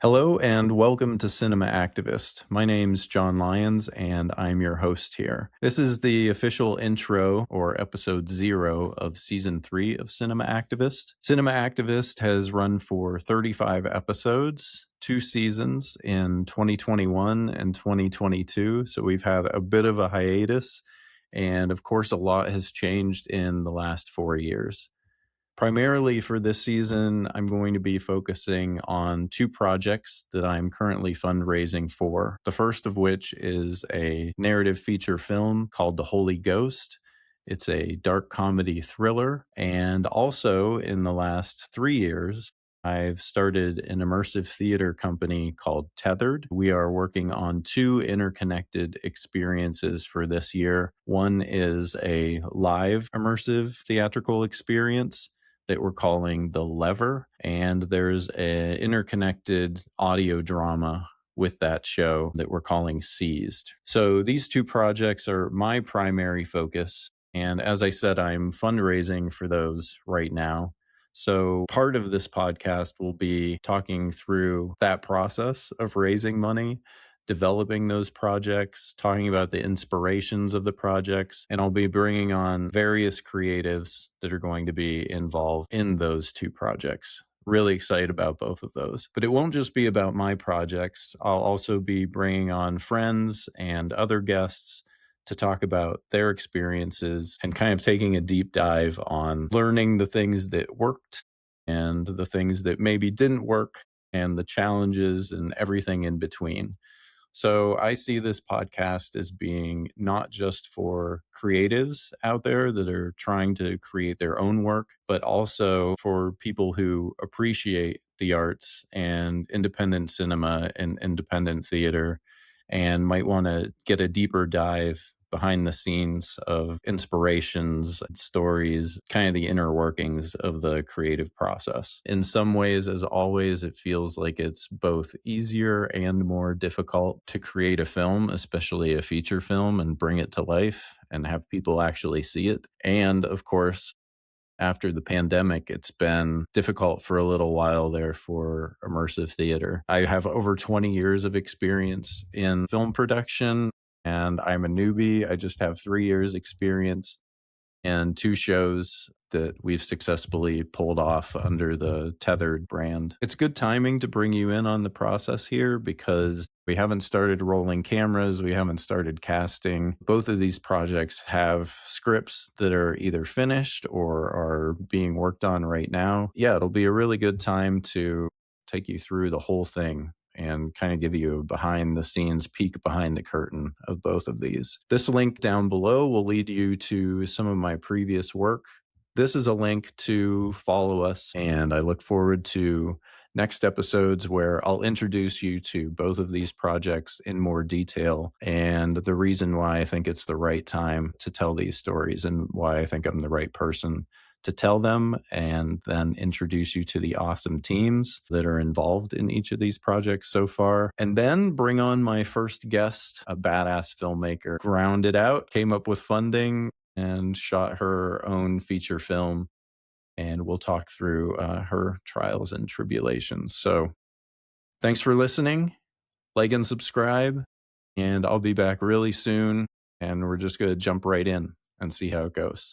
Hello and welcome to Cinemactivist. My name's John Lyons and I'm your host here. This is the official intro or episode 0 of season 3 of Cinemactivist. Cinemactivist has run for 35 episodes, 2 seasons in 2021 and 2022. So we've had a bit of a hiatus. And of course, a lot has changed in the last 4 years. Primarily for this season, I'm going to be focusing on 2 projects that I'm currently fundraising for. The first of which is a narrative feature film called The Holy Ghost. It's a dark comedy thriller. And also in the last 3 years, I've started an immersive theater company called Tethered. We are working on 2 interconnected experiences for this year. One is a live immersive theatrical experience that we're calling The Lever, and there's an interconnected audio drama with that show that we're calling Seized. So these 2 projects are my primary focus, and as I said, I'm fundraising for those right now. So part of this podcast will be talking through that process of raising money, developing those projects, talking about the inspirations of the projects, and I'll be bringing on various creatives that are going to be involved in those 2 projects. Really excited about both of those. But it won't just be about my projects. I'll also be bringing on friends and other guests to talk about their experiences and kind of taking a deep dive on learning the things that worked and the things that maybe didn't work and the challenges and everything in between. So I see this podcast as being not just for creatives out there that are trying to create their own work, but also for people who appreciate the arts and independent cinema and independent theater and might want to get a deeper dive behind the scenes of inspirations, stories, kind of the inner workings of the creative process. In some ways, as always, it feels like it's both easier and more difficult to create a film, especially a feature film, and bring it to life and have people actually see it. And of course, after the pandemic, it's been difficult for a little while there for immersive theater. I have over 20 years of experience in film production, and I'm a newbie. I just have 3 years experience and 2 shows that we've successfully pulled off under the Tethered brand. It's good timing to bring you in on the process here because we haven't started rolling cameras, we haven't started casting. Both of these projects have scripts that are either finished or are being worked on right now. Yeah, it'll be a really good time to take you through the whole thing and kind of give you a behind the scenes peek behind the curtain of both of these. This link down below will lead you to some of my previous work. This is a link to follow us, and I look forward to next episodes where I'll introduce you to both of these projects in more detail and the reason why I think it's the right time to tell these stories and why I think I'm the right person to tell them, and then introduce you to the awesome teams that are involved in each of these projects so far. And then bring on my first guest, a badass filmmaker, ground it out, came up with funding, and shot her own feature film. And we'll talk through her trials and tribulations. So thanks for listening. Like and subscribe. And I'll be back really soon. And we're just going to jump right in and see how it goes.